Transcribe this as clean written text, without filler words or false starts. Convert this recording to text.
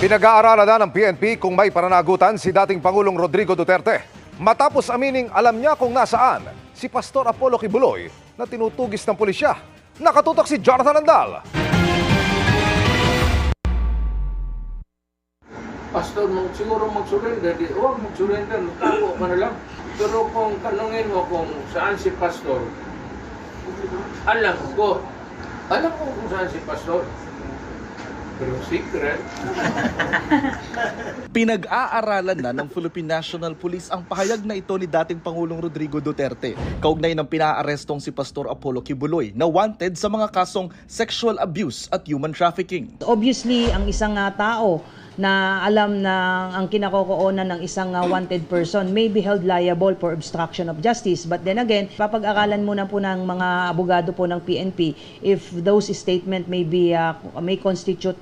Pinag-aaralan na ng PNP kung may pananagutan si dating Pangulong Rodrigo Duterte. Matapos amining alam niya kung nasaan si Pastor Apollo Kibuloy na tinutugis ng pulisya. Nakatutok si Jonathan Andal. Pastor, siguro mag-surrender. Huwag mag-surrender, tago ka na lang. Pero kung tanungin mo kung saan si Pastor, alam ko kung saan si Pastor. Pero secret. Pinag-aaralan na ng Philippine National Police ang pahayag na ito ni dating Pangulong Rodrigo Duterte kaugnay ng pinaarestong si Pastor Apollo Kibuloy na wanted sa mga kasong sexual abuse at human trafficking. Obviously, ang isang tao na alam na ang kinakokoonan ng isang wanted person may be held liable for obstruction of justice. But then again, papag-aralan muna po ng mga abogado po ng PNP if those statement may constitute